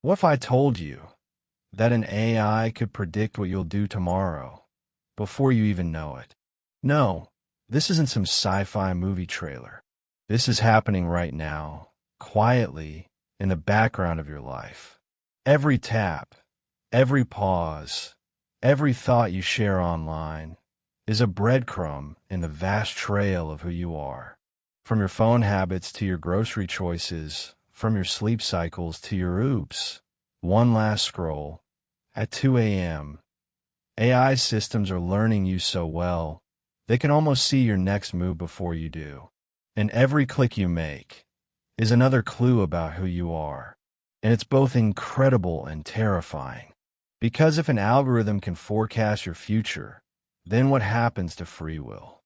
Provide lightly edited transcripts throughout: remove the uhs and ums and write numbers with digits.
What if I told you that an AI could predict what you'll do tomorrow before you even know it? No, this isn't some sci-fi movie trailer. This is happening right now, quietly, in the background of your life. Every tap, every pause, every thought you share online is a breadcrumb in the vast trail of who you are. From your phone habits to your grocery choices, from your sleep cycles to your oops, one last scroll. At 2 a.m., AI systems are learning you so well, they can almost see your next move before you do. And every click you make is another clue about who you are. And it's both incredible and terrifying. Because if an algorithm can forecast your future, then what happens to free will?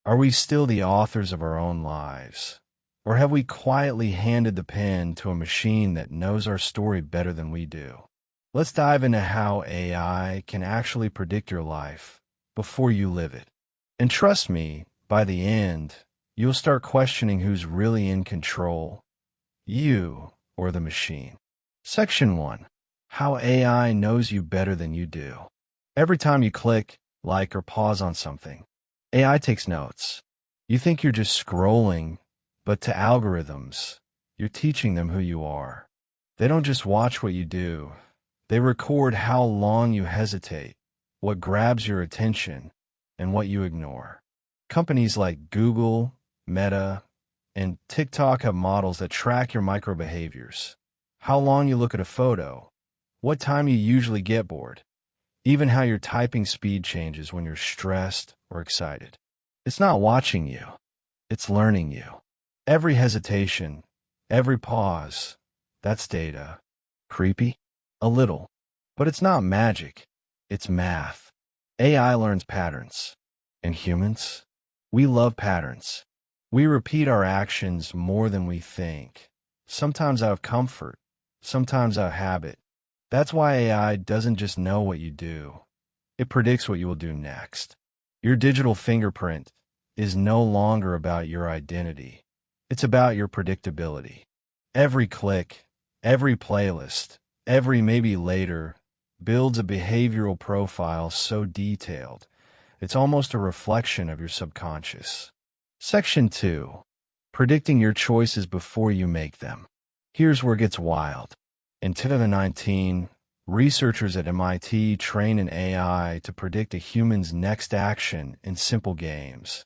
Are we still the authors of our own lives? Or have we quietly handed the pen to a machine that knows our story better than we do? Let's dive into how AI can actually predict your life before you live it. And trust me, by the end, you'll start questioning who's really in control, you or the machine. Section 1. How AI knows you better than you do. Every time you click, like, or pause on something, AI takes notes. You think you're just scrolling, but to algorithms, you're teaching them who you are. They don't just watch what you do. They record how long you hesitate, what grabs your attention, and what you ignore. Companies like Google, Meta, and TikTok have models that track your micro-behaviors. How long you look at a photo, what time you usually get bored, even how your typing speed changes when you're stressed or excited. It's not watching you, it's learning you. Every hesitation, every pause, that's data. Creepy? A little. But it's not magic, it's math. AI learns patterns. And humans? We love patterns. We repeat our actions more than we think, sometimes out of comfort, sometimes out of habit. That's why AI doesn't just know what you do. It predicts what you will do next. Your digital fingerprint is no longer about your identity. It's about your predictability. Every click, every playlist, every maybe later builds a behavioral profile so detailed, it's almost a reflection of your subconscious. Section 2. Predicting your choices before you make them. Here's where it gets wild. In 2019, researchers at MIT trained an AI to predict a human's next action in simple games.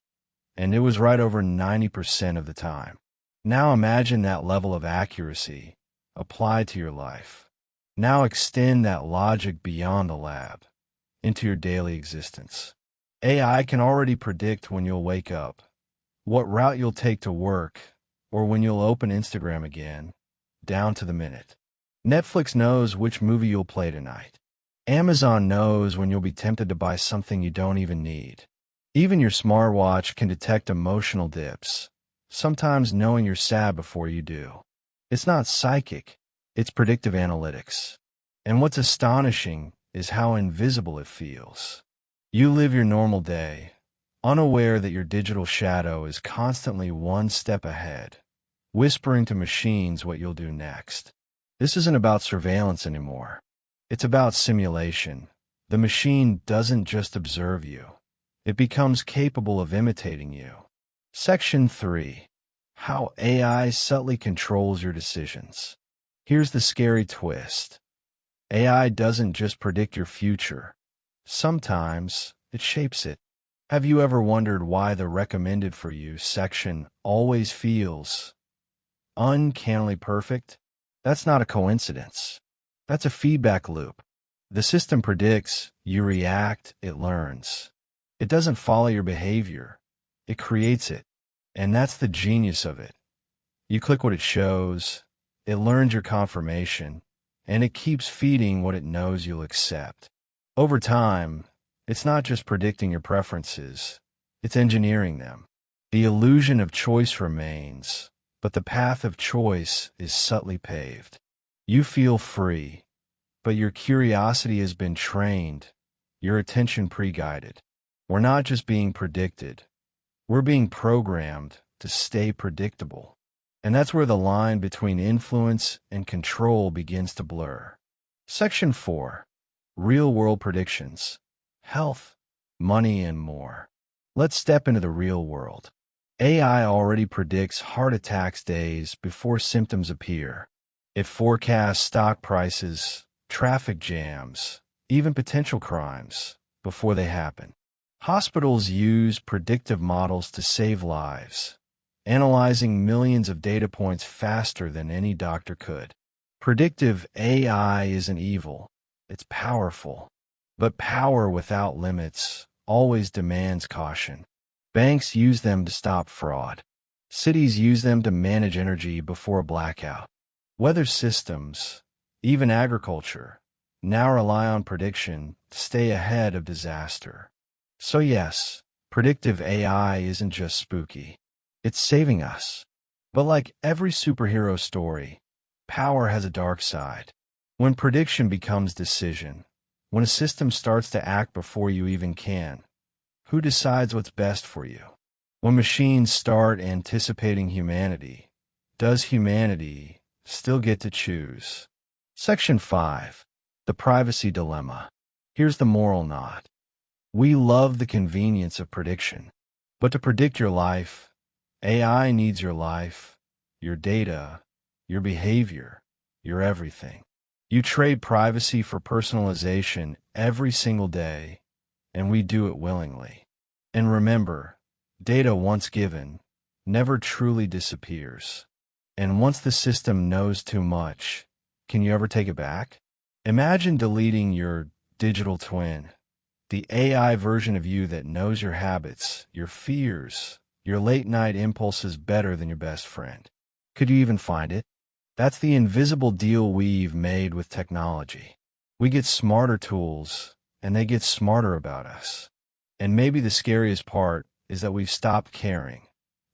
And it was right over 90% of the time. Now imagine that level of accuracy applied to your life. Now extend that logic beyond the lab, into your daily existence. AI can already predict when you'll wake up, what route you'll take to work, or when you'll open Instagram again, down to the minute. Netflix knows which movie you'll play tonight. Amazon knows when you'll be tempted to buy something you don't even need. Even your smartwatch can detect emotional dips, sometimes knowing you're sad before you do. It's not psychic, it's predictive analytics. And what's astonishing is how invisible it feels. You live your normal day, unaware that your digital shadow is constantly one step ahead, whispering to machines what you'll do next. This isn't about surveillance anymore. It's about simulation. The machine doesn't just observe you. It becomes capable of imitating you. Section 3. How AI subtly controls your decisions. Here's the scary twist. AI doesn't just predict your future. Sometimes it shapes it. Have you ever wondered why the recommended for you section always feels uncannily perfect? That's not a coincidence. That's a feedback loop. The system predicts, you react, it learns. It doesn't follow your behavior. It creates it. And that's the genius of it. You click what it shows, it learns your confirmation, and it keeps feeding what it knows you'll accept. Over time, it's not just predicting your preferences, it's engineering them. The illusion of choice remains, but the path of choice is subtly paved. You feel free, but your curiosity has been trained, your attention pre-guided. We're not just being predicted, we're being programmed to stay predictable. And that's where the line between influence and control begins to blur. Section 4. Real-world predictions. Health, money, and more. Let's step into the real world. AI already predicts heart attacks days before symptoms appear. It forecasts stock prices, traffic jams, even potential crimes before they happen. Hospitals use predictive models to save lives, analyzing millions of data points faster than any doctor could. Predictive AI isn't evil, it's powerful. But power without limits always demands caution. Banks use them to stop fraud. Cities use them to manage energy before a blackout. Weather systems, even agriculture, now rely on prediction to stay ahead of disaster. So yes, predictive AI isn't just spooky. It's saving us. But like every superhero story, power has a dark side. When prediction becomes decision, when a system starts to act before you even can, who decides what's best for you? When machines start anticipating humanity, does humanity still get to choose? Section 5. The privacy dilemma. Here's the moral knot. We love the convenience of prediction, but to predict your life, AI needs your life, your data, your behavior, your everything. You trade privacy for personalization every single day, and we do it willingly. And remember, data once given never truly disappears. And once the system knows too much, can you ever take it back? Imagine deleting your digital twin, the AI version of you that knows your habits, your fears, your late-night impulses better than your best friend. Could you even find it? That's the invisible deal we've made with technology. We get smarter tools, and they get smarter about us. And maybe the scariest part is that we've stopped caring.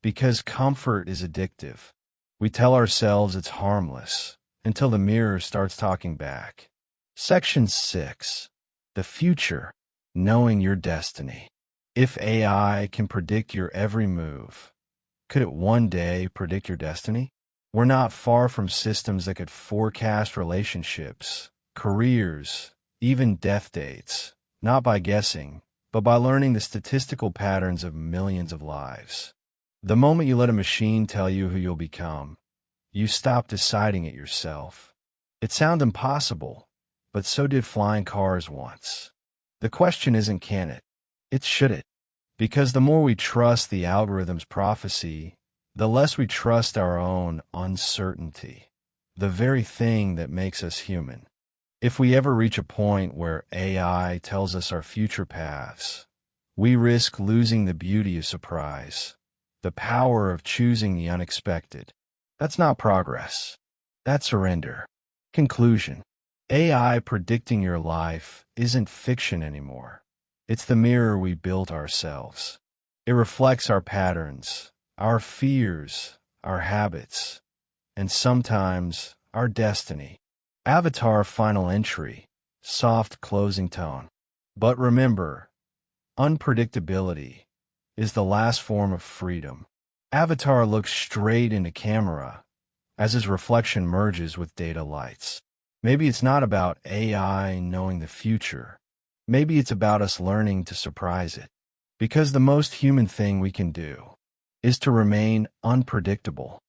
Because comfort is addictive. We tell ourselves it's harmless, until the mirror starts talking back. Section 6. The future. Knowing your destiny. If AI can predict your every move, could it one day predict your destiny? We're not far from systems that could forecast relationships, careers, even death dates, not by guessing, but by learning the statistical patterns of millions of lives. The moment you let a machine tell you who you'll become, you stop deciding it yourself. It sounds impossible, but so did flying cars once. The question isn't can it, it's should it. Because the more we trust the algorithm's prophecy, the less we trust our own uncertainty, the very thing that makes us human. If we ever reach a point where AI tells us our future paths, we risk losing the beauty of surprise, the power of choosing the unexpected. That's not progress. That's surrender. Conclusion. AI predicting your life isn't fiction anymore. It's the mirror we built ourselves. It reflects our patterns, our fears, our habits, and sometimes our destiny. Avatar final entry, soft closing tone. But remember, unpredictability is the last form of freedom. Avatar looks straight into camera as his reflection merges with data lights. Maybe it's not about AI knowing the future. Maybe it's about us learning to surprise it. Because the most human thing we can do is to remain unpredictable.